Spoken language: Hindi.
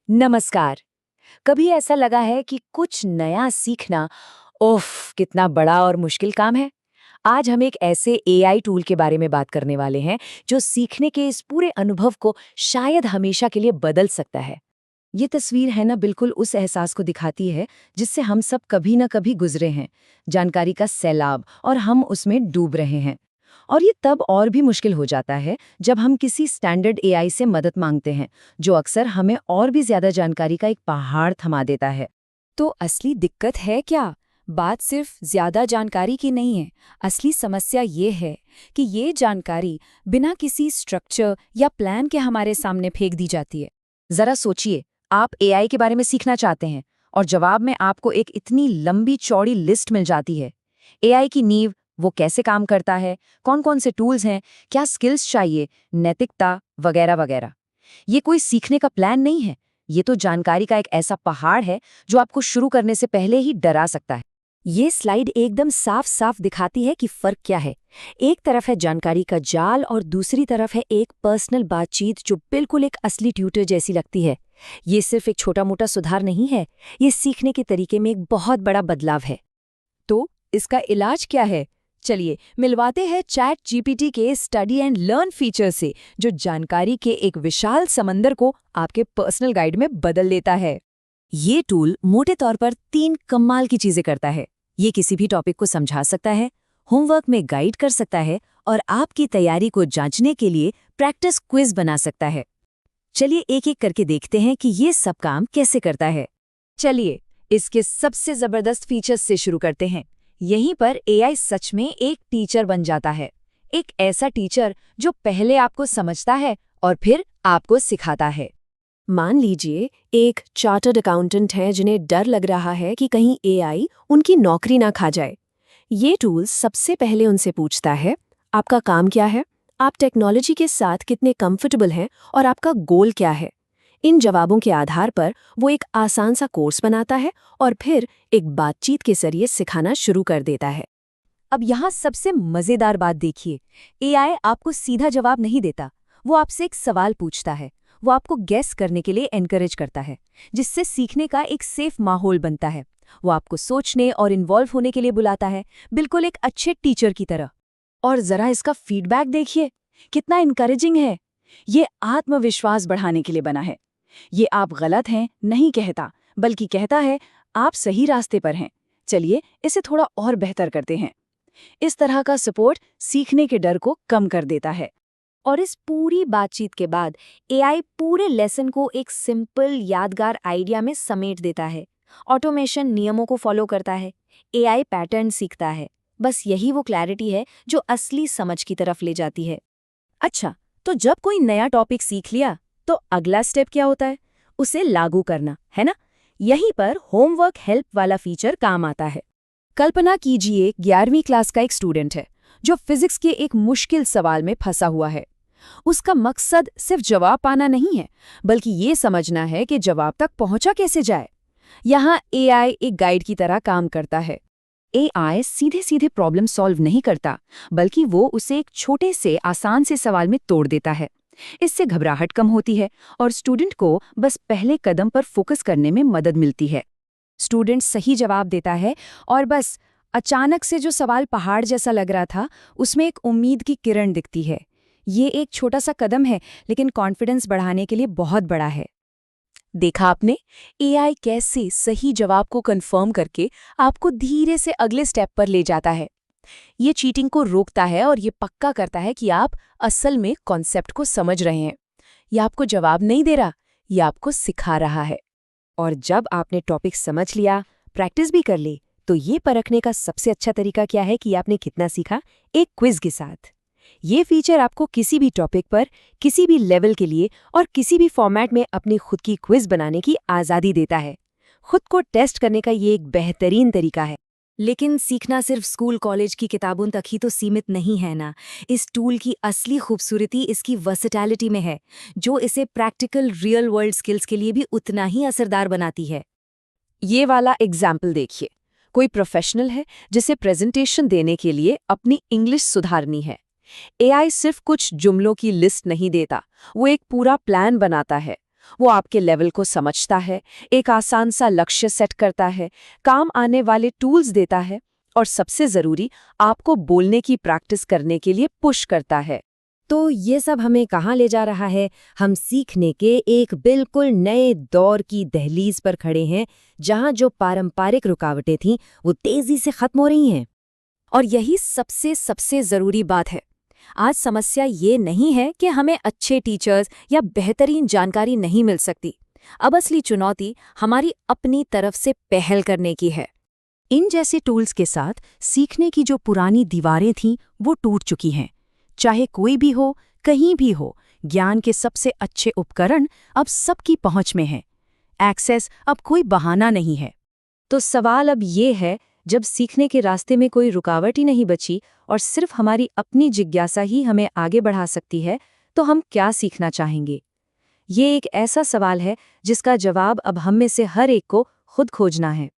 नमस्कार। कभी ऐसा लगा है कि कुछ नया सीखना उफ कितना बड़ा और मुश्किल काम है। आज हम एक ऐसे एआई टूल के बारे में बात करने वाले हैं जो सीखने के इस पूरे अनुभव को शायद हमेशा के लिए बदल सकता है। ये तस्वीर है ना, बिल्कुल उस एहसास को दिखाती है जिससे हम सब कभी ना कभी गुजरे हैं। जानकारी का सैलाब और हम उसमें डूब रहे हैं। और ये तब और भी मुश्किल हो जाता है जब हम किसी स्टैंडर्ड एआई से मदद मांगते हैं, जो अक्सर हमें और भी ज्यादा जानकारी का एक पहाड़ थमा देता है। तो असली दिक्कत है क्या? बात सिर्फ ज्यादा जानकारी की नहीं है। असली समस्या ये है कि ये जानकारी बिना किसी स्ट्रक्चर या प्लान के हमारे सामने फेंक दी जाती है। जरा सोचिए, आप एआई के बारे में सीखना चाहते हैं और जवाब में आपको एक इतनी लंबी चौड़ी लिस्ट मिल जाती है। एआई की नींव, वो कैसे काम करता है, कौन कौन से टूल्स हैं, क्या स्किल्स चाहिए, नैतिकता वगैरह वगैरह। ये कोई सीखने का प्लान नहीं है। ये तो जानकारी का एक ऐसा पहाड़ है जो आपको शुरू करने से पहले ही डरा सकता है। ये स्लाइड एकदम साफ साफ दिखाती है कि फर्क क्या है। एक तरफ है जानकारी का जाल और दूसरी तरफ है एक पर्सनल बातचीत जो बिल्कुल एक असली ट्यूटर जैसी लगती है। ये सिर्फ एक छोटा मोटा सुधार नहीं है, ये सीखने के तरीके में एक बहुत बड़ा बदलाव है। तो इसका इलाज क्या है? चलिए मिलवाते हैं चैट जीपीटी के स्टडी एंड लर्न फीचर से, जो जानकारी के एक विशाल समंदर को आपके पर्सनल गाइड में बदल देता है। ये टूल मोटे तौर पर 3 कमाल की चीजें करता है। ये किसी भी टॉपिक को समझा सकता है, होमवर्क में गाइड कर सकता है और आपकी तैयारी को जांचने के लिए प्रैक्टिस क्विज बना सकता है। चलिए एक एक करके देखते हैं कि ये सब काम कैसे करता है। चलिए इसके सबसे जबरदस्त फीचर्स से शुरू करते हैं। यहीं पर एआई सच में एक टीचर बन जाता है। एक ऐसा टीचर जो पहले आपको समझता है और फिर आपको सिखाता है। मान लीजिए एक चार्टर्ड अकाउंटेंट है जिन्हें डर लग रहा है कि कहीं एआई उनकी नौकरी ना खा जाए। ये टूल सबसे पहले उनसे पूछता है, आपका काम क्या है, आप टेक्नोलॉजी के साथ कितने कंफर्टेबल हैं और आपका गोल क्या है। इन जवाबों के आधार पर वो एक आसान सा कोर्स बनाता है और फिर एक बातचीत के जरिए सिखाना शुरू कर देता है। अब यहाँ सबसे मजेदार बात देखिए, एआई आपको सीधा जवाब नहीं देता। वो आपसे एक सवाल पूछता है, वो आपको गेस करने के लिए एनकरेज करता है, जिससे सीखने का एक सेफ माहौल बनता है। वो आपको सोचने और इन्वॉल्व होने के लिए बुलाता है, बिल्कुल एक अच्छे टीचर की तरह। और जरा इसका फीडबैक देखिए, कितना इनकरेजिंग है। ये आत्मविश्वास बढ़ाने के लिए बना है। ये आप गलत हैं नहीं कहता, बल्कि कहता है आप सही रास्ते पर हैं। चलिए इसे थोड़ा और बेहतर करते हैं। इस तरह का सपोर्ट सीखने के डर को कम कर देता है। और इस पूरी बातचीत के बाद एआई पूरे लेसन को एक सिंपल यादगार आइडिया में समेट देता है। ऑटोमेशन नियमों को फॉलो करता है, एआई पैटर्न सीखता है। बस यही वो क्लैरिटी है जो असली समझ की तरफ ले जाती है। अच्छा, तो जब कोई नया टॉपिक सीख लिया तो अगला स्टेप क्या होता है? उसे लागू करना, है ना? यहीं पर होमवर्क हेल्प वाला फीचर काम आता है। कल्पना कीजिए 11वीं क्लास का एक स्टूडेंट है जो फिजिक्स के एक मुश्किल सवाल में फंसा हुआ है। उसका मकसद सिर्फ जवाब पाना नहीं है, बल्कि ये समझना है कि जवाब तक पहुंचा कैसे जाए। यहाँ एआई एक गाइड की तरह काम करता है। एआई सीधे सीधे प्रॉब्लम सॉल्व नहीं करता, बल्कि वो उसे एक छोटे से आसान से सवाल में तोड़ देता है। इससे घबराहट कम होती है और स्टूडेंट को बस पहले कदम पर फोकस करने में मदद मिलती है। स्टूडेंट सही जवाब देता है और बस अचानक से जो सवाल पहाड़ जैसा लग रहा था, उसमें एक उम्मीद की किरण दिखती है। ये एक छोटा सा कदम है, लेकिन कॉन्फिडेंस बढ़ाने के लिए बहुत बड़ा है। देखा आपने, एआई कैसे सही जवाब को कंफर्म करके आपको धीरे से अगले स्टेप पर ले जाता है। ये चीटिंग को रोकता है और ये पक्का करता है कि आप असल में कॉन्सेप्ट को समझ रहे हैं। ये आपको जवाब नहीं दे रहा, ये आपको सिखा रहा है। और जब आपने टॉपिक समझ लिया, प्रैक्टिस भी कर ली, तो ये परखने का सबसे अच्छा तरीका क्या है कि आपने कितना सीखा? एक क्विज के साथ। ये फीचर आपको किसी भी टॉपिक पर, किसी भी लेवल के लिए और किसी भी फॉर्मेट में अपनी खुद की क्विज बनाने की आज़ादी देता है। खुद को टेस्ट करने का ये एक बेहतरीन तरीका है। लेकिन सीखना सिर्फ स्कूल कॉलेज की किताबों तक ही तो सीमित नहीं है ना। इस टूल की असली खूबसूरती इसकी वर्सेटैलिटी में है, जो इसे प्रैक्टिकल रियल वर्ल्ड स्किल्स के लिए भी उतना ही असरदार बनाती है। ये वाला एग्जाम्पल देखिए। कोई प्रोफेशनल है जिसे प्रेजेंटेशन देने के लिए अपनी इंग्लिश सुधारनी है। एआई सिर्फ कुछ जुमलों की लिस्ट नहीं देता, वो एक पूरा प्लान बनाता है। वो आपके लेवल को समझता है, एक आसान सा लक्ष्य सेट करता है, काम आने वाले टूल्स देता है और सबसे ज़रूरी, आपको बोलने की प्रैक्टिस करने के लिए पुश करता है। तो ये सब हमें कहाँ ले जा रहा है? हम सीखने के एक बिल्कुल नए दौर की दहलीज पर खड़े हैं, जहाँ जो पारंपरिक रुकावटें थीं, वो तेज़ी से खत्म हो रही हैं। और यही सबसे सबसे ज़रूरी बात है। आज समस्या ये नहीं है कि हमें अच्छे टीचर्स या बेहतरीन जानकारी नहीं मिल सकती। अब असली चुनौती हमारी अपनी तरफ से पहल करने की है। इन जैसे टूल्स के साथ सीखने की जो पुरानी दीवारें थीं, वो टूट चुकी हैं। चाहे कोई भी हो, कहीं भी हो, ज्ञान के सबसे अच्छे उपकरण अब सबकी पहुंच में हैं। एक्सेस अब कोई बहाना नहीं है। तो सवाल अब ये है, जब सीखने के रास्ते में कोई रुकावट ही नहीं बची और सिर्फ हमारी अपनी जिज्ञासा ही हमें आगे बढ़ा सकती है, तो हम क्या सीखना चाहेंगे? ये एक ऐसा सवाल है जिसका जवाब अब हम में से हर एक को खुद खोजना है।